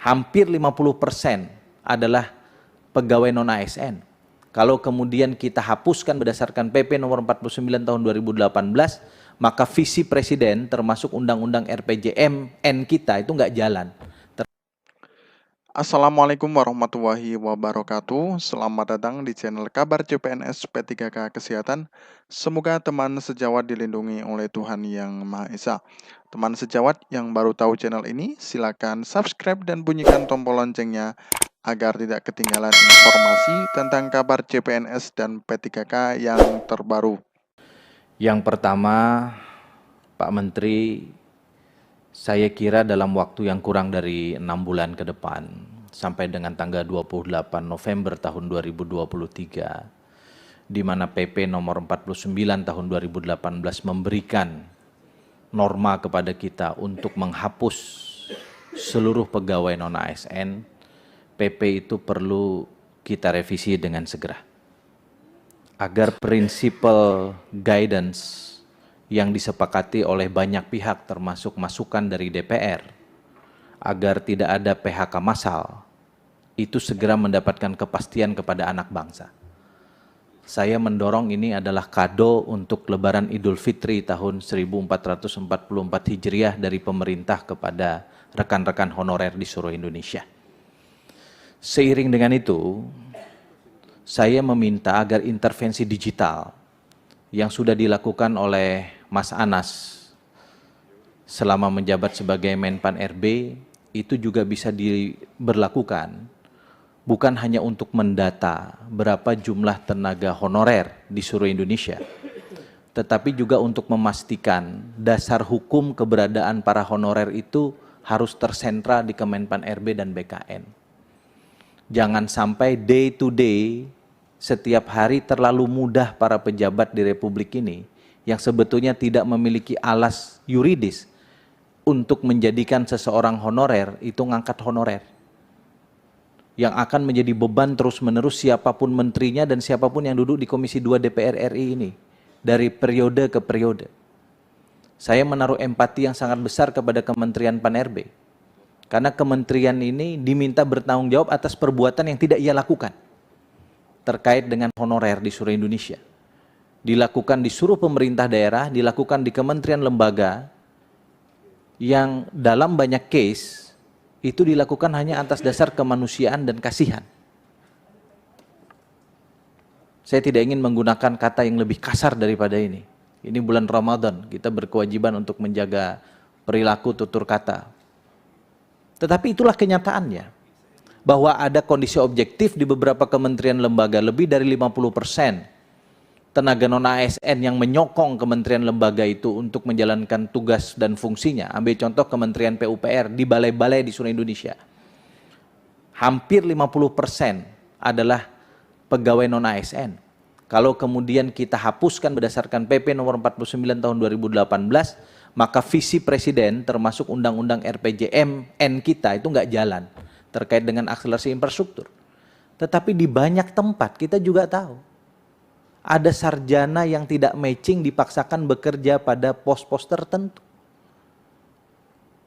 hampir 50% adalah pegawai non-ASN. Kalau kemudian kita hapuskan berdasarkan PP nomor 49 tahun 2018, maka visi Presiden termasuk Undang-Undang RPJMN kita itu nggak jalan. Assalamualaikum warahmatullahi wabarakatuh. Selamat datang di channel Kabar CPNS P3K Kesehatan. Semoga teman sejawat dilindungi oleh Tuhan Yang Maha Esa. Teman sejawat yang baru tahu channel ini, silakan subscribe dan bunyikan tombol loncengnya agar tidak ketinggalan informasi tentang kabar CPNS dan P3K yang terbaru. Yang pertama, Pak Menteri, saya kira dalam waktu yang kurang dari 6 bulan ke depan, sampai dengan tanggal 28 November tahun 2023, di mana PP nomor 49 tahun 2018 memberikan norma kepada kita untuk menghapus seluruh pegawai non-ASN, PP itu perlu kita revisi dengan segera. Agar prinsipal guidance yang disepakati oleh banyak pihak termasuk masukan dari DPR, agar tidak ada PHK massal, itu segera mendapatkan kepastian kepada anak bangsa. Saya mendorong ini adalah kado untuk Lebaran Idul Fitri tahun 1444 Hijriah dari pemerintah kepada rekan-rekan honorer di seluruh Indonesia. Seiring dengan itu, saya meminta agar intervensi digital yang sudah dilakukan oleh Mas Anas selama menjabat sebagai Menpan RB itu juga bisa diberlakukan bukan hanya untuk mendata berapa jumlah tenaga honorer di seluruh Indonesia, tetapi juga untuk memastikan dasar hukum keberadaan para honorer itu harus tersentra di Kemenpan RB dan BKN. Jangan sampai day to day setiap hari terlalu mudah para pejabat di Republik ini yang sebetulnya tidak memiliki alas yuridis untuk menjadikan seseorang honorer itu ngangkat honorer. Yang akan menjadi beban terus-menerus siapapun menterinya dan siapapun yang duduk di Komisi 2 DPR RI ini dari periode ke periode. Saya menaruh empati yang sangat besar kepada Kementerian Pan-RB. Karena kementerian ini diminta bertanggung jawab atas perbuatan yang tidak ia lakukan terkait dengan honorer di seluruh Indonesia. Dilakukan di seluruh pemerintah daerah, dilakukan di kementerian lembaga yang dalam banyak case itu dilakukan hanya atas dasar kemanusiaan dan kasihan. Saya tidak ingin menggunakan kata yang lebih kasar daripada ini. Ini bulan Ramadan, kita berkewajiban untuk menjaga perilaku tutur kata. Tetapi itulah kenyataannya, bahwa ada kondisi objektif di beberapa kementerian lembaga, lebih dari 50% tenaga non-ASN yang menyokong kementerian lembaga itu untuk menjalankan tugas dan fungsinya. Ambil contoh Kementerian PUPR di balai-balai di seluruh Indonesia. Hampir 50% adalah pegawai non-ASN. Kalau kemudian kita hapuskan berdasarkan PP nomor 49 tahun 2018, maka visi Presiden termasuk Undang-Undang RPJMN kita itu nggak jalan terkait dengan akselerasi infrastruktur. Tetapi di banyak tempat kita juga tahu ada sarjana yang tidak matching dipaksakan bekerja pada pos-pos tertentu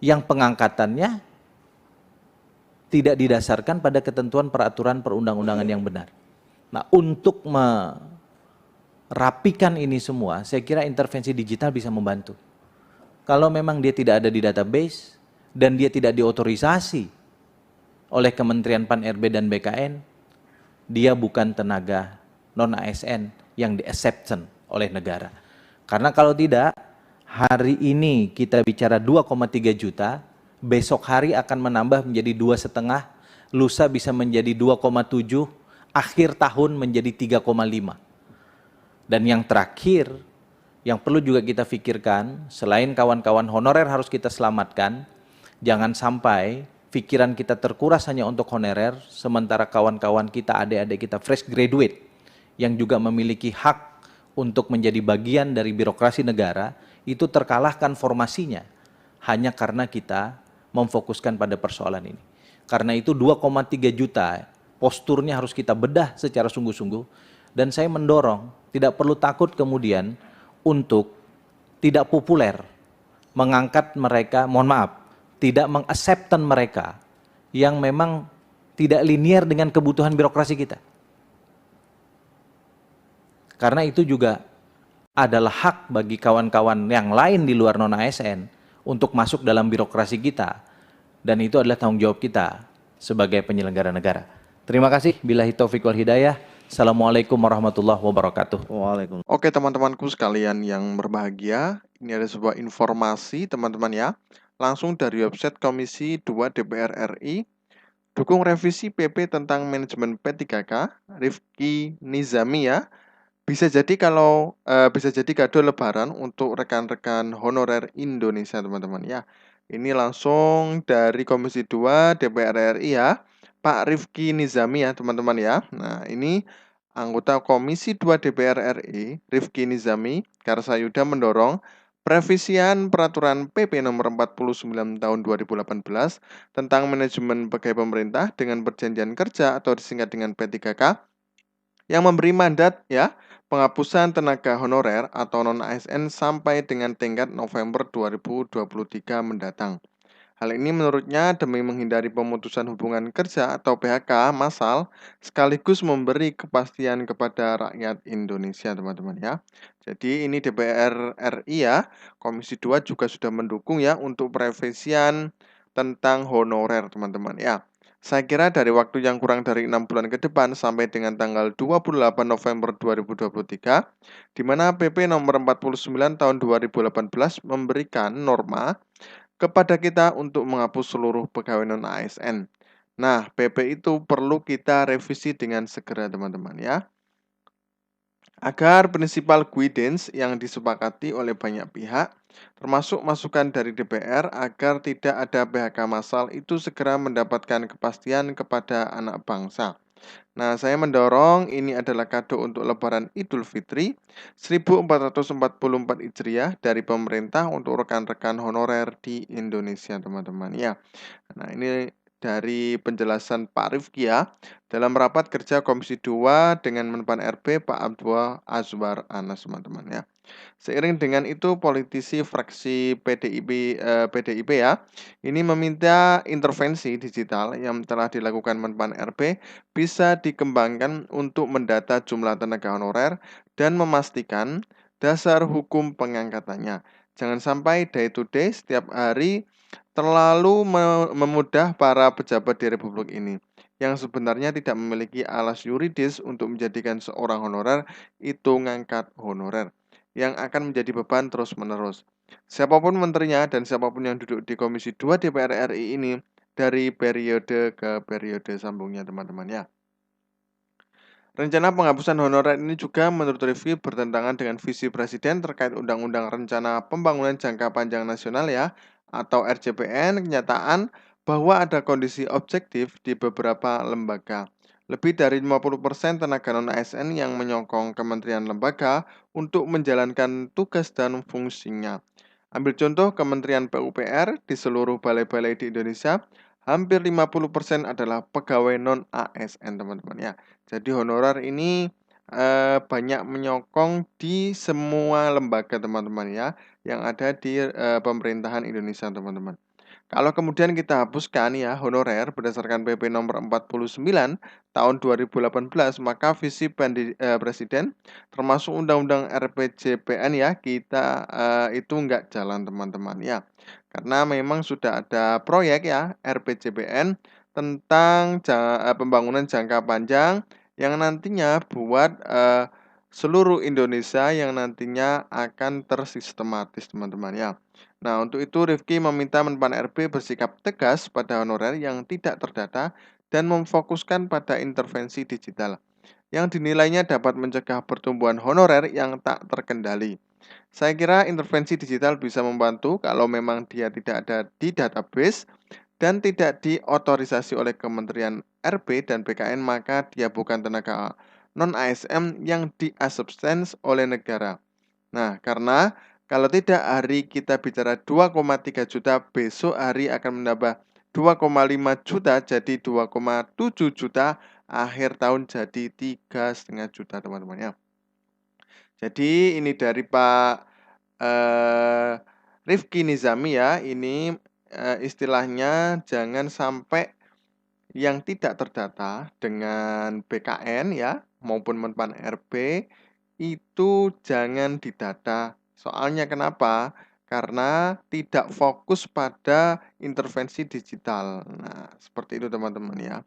yang pengangkatannya tidak didasarkan pada ketentuan peraturan perundang-undangan yang benar. Nah, untuk merapikan ini semua, saya kira intervensi digital bisa membantu. Kalau memang dia tidak ada di database dan dia tidak diotorisasi oleh Kementerian Pan-RB dan BKN, dia bukan tenaga non-ASN yang di-acceptance oleh negara. Karena kalau tidak, hari ini kita bicara 2,3 juta, besok hari akan menambah menjadi 2,5, lusa bisa menjadi 2,7, akhir tahun menjadi 3,5. Dan yang terakhir, yang perlu juga kita pikirkan, selain kawan-kawan honorer harus kita selamatkan, jangan sampai pikiran kita terkuras hanya untuk honorer, sementara kawan-kawan kita, adik-adik kita fresh graduate, yang juga memiliki hak untuk menjadi bagian dari birokrasi negara, itu terkalahkan formasinya, hanya karena kita memfokuskan pada persoalan ini. Karena itu 2,3 juta, posturnya harus kita bedah secara sungguh-sungguh, dan saya mendorong, tidak perlu takut kemudian, untuk tidak populer mengangkat mereka, mohon maaf, tidak mengakseptan mereka yang memang tidak linier dengan kebutuhan birokrasi kita. Karena itu juga adalah hak bagi kawan-kawan yang lain di luar non-ASN untuk masuk dalam birokrasi kita. Dan itu adalah tanggung jawab kita sebagai penyelenggara negara. Terima kasih. Billahi taufiq wal hidayah. Assalamualaikum warahmatullahi wabarakatuh. Waalaikumsalam. Oke teman-temanku sekalian yang berbahagia, ini ada sebuah informasi teman-teman ya, langsung dari website Komisi 2 DPR RI, dukung revisi PP tentang manajemen P3K, Rifki Nizami ya, bisa jadi kado lebaran untuk rekan-rekan honorer Indonesia teman-teman ya. Ini langsung dari Komisi 2 DPR RI ya, Pak Rifki Nizami ya teman-teman ya. Nah ini anggota Komisi 2 DPR RI, Rifki Nizami, Karsayuda mendorong revisian peraturan PP nomor 49 tahun 2018 tentang manajemen pegawai pemerintah dengan perjanjian kerja atau disingkat dengan P3K yang memberi mandat ya penghapusan tenaga honorer atau non-ASN sampai dengan tenggat November 2023 mendatang. Hal ini menurutnya demi menghindari pemutusan hubungan kerja atau PHK massal sekaligus memberi kepastian kepada rakyat Indonesia teman-teman ya. Jadi ini DPR RI ya, Komisi 2 juga sudah mendukung ya untuk perevisian tentang honorer teman-teman ya. Saya kira dari waktu yang kurang dari 6 bulan ke depan sampai dengan tanggal 28 November 2023, di mana PP nomor 49 tahun 2018 memberikan norma kepada kita untuk menghapus seluruh pegawai non-ASN. Nah, PP itu perlu kita revisi dengan segera teman-teman ya. Agar prinsipal guidance yang disepakati oleh banyak pihak, termasuk masukan dari DPR agar tidak ada PHK massal itu segera mendapatkan kepastian kepada anak bangsa. Nah, saya mendorong ini adalah kado untuk Lebaran Idul Fitri 1444 Hijriah dari pemerintah untuk rekan-rekan honorer di Indonesia, teman-teman ya. Nah, ini dari penjelasan Pak Rifki ya, dalam rapat kerja Komisi 2 dengan Menpan RB Pak Abdul Azwar Anas, teman-teman ya. Seiring dengan itu, politisi fraksi PDIP ya, ini meminta intervensi digital yang telah dilakukan Menpan RB bisa dikembangkan untuk mendata jumlah tenaga honorer dan memastikan dasar hukum pengangkatannya. Jangan sampai day to day setiap hari terlalu memudah para pejabat di Republik ini yang sebenarnya tidak memiliki alas yuridis untuk menjadikan seorang honorer itu ngangkat honorer yang akan menjadi beban terus-menerus. Siapapun menterinya dan siapapun yang duduk di Komisi 2 DPR RI ini dari periode ke periode sambungnya teman-teman ya. Rencana penghapusan honorer ini juga menurut review bertentangan dengan visi Presiden terkait Undang-Undang Rencana Pembangunan Jangka Panjang Nasional ya atau RJPN, kenyataan bahwa ada kondisi objektif di beberapa lembaga. Lebih dari 50% tenaga non-ASN yang menyokong kementerian lembaga untuk menjalankan tugas dan fungsinya. Ambil contoh Kementerian PUPR di seluruh balai-balai di Indonesia, hampir 50% adalah pegawai non-ASN teman-teman ya. Jadi honorer ini banyak menyokong di semua lembaga teman-teman ya yang ada di pemerintahan Indonesia teman-teman. Kalau kemudian kita hapuskan ya honorer berdasarkan PP nomor 49 tahun 2018, maka visi Presiden termasuk Undang-Undang RPJPN ya kita itu enggak jalan teman-teman ya. Karena memang sudah ada proyek ya RPJPN tentang pembangunan jangka panjang yang nantinya buat seluruh Indonesia yang nantinya akan tersistematis teman-teman ya. Nah, untuk itu Rifki meminta Menpan RB bersikap tegas pada honorer yang tidak terdata dan memfokuskan pada intervensi digital yang dinilainya dapat mencegah pertumbuhan honorer yang tak terkendali. Saya kira intervensi digital bisa membantu kalau memang dia tidak ada di database dan tidak diotorisasi oleh Kementerian RB dan BKN, maka dia bukan tenaga non-ASN yang diasubstance oleh negara. Nah, karena kalau tidak hari kita bicara 2,3 juta, besok hari akan menambah 2,5 juta jadi 2,7 juta, akhir tahun jadi 3,5 juta teman-teman ya. Jadi ini dari Pak Rifki Nizami ya, ini istilahnya jangan sampai yang tidak terdata dengan BKN ya maupun Menpan RB itu jangan didata. Soalnya kenapa? Karena tidak fokus pada intervensi digital. Nah, seperti itu teman-teman ya.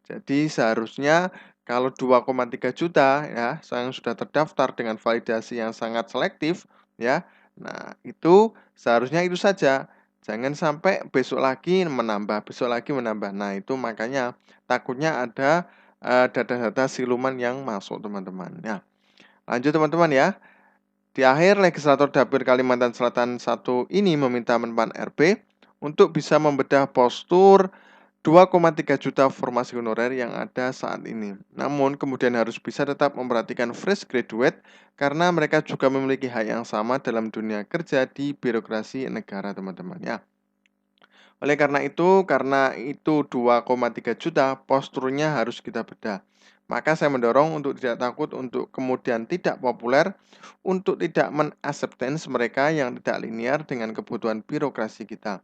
Jadi seharusnya kalau 2,3 juta ya yang sudah terdaftar dengan validasi yang sangat selektif ya. Nah, itu seharusnya itu saja. Jangan sampai besok lagi menambah, besok lagi menambah. Nah, itu makanya takutnya ada data-data siluman yang masuk teman-teman. Ya, lanjut teman-teman ya. Di akhir, Legislator Dapil Kalimantan Selatan 1 ini meminta Menpan RB untuk bisa membedah postur 2,3 juta formasi honorer yang ada saat ini. Namun, kemudian harus bisa tetap memperhatikan fresh graduate karena mereka juga memiliki hak yang sama dalam dunia kerja di birokrasi negara, teman-teman ya. Oleh karena itu 2,3 juta, posturnya harus kita bedah. Maka saya mendorong untuk tidak takut untuk kemudian tidak populer, untuk tidak menacceptance mereka yang tidak linear dengan kebutuhan birokrasi kita.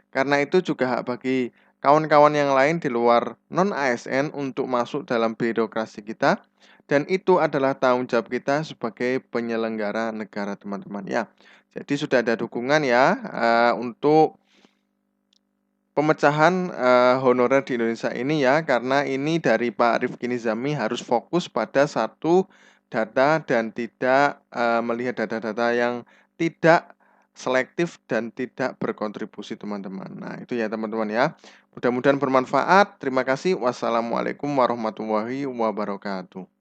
Karena itu juga hak bagi kawan-kawan yang lain di luar non-ASN untuk masuk dalam birokrasi kita, dan itu adalah tanggung jawab kita sebagai penyelenggara negara, teman-teman ya. Jadi sudah ada dukungan ya untuk pemecahan honorer di Indonesia ini ya, karena ini dari Pak Rifki Nizami harus fokus pada satu data dan tidak melihat data-data yang tidak selektif dan tidak berkontribusi, teman-teman. Nah, itu ya teman-teman ya. Mudah-mudahan bermanfaat. Terima kasih. Wassalamualaikum warahmatullahi wabarakatuh.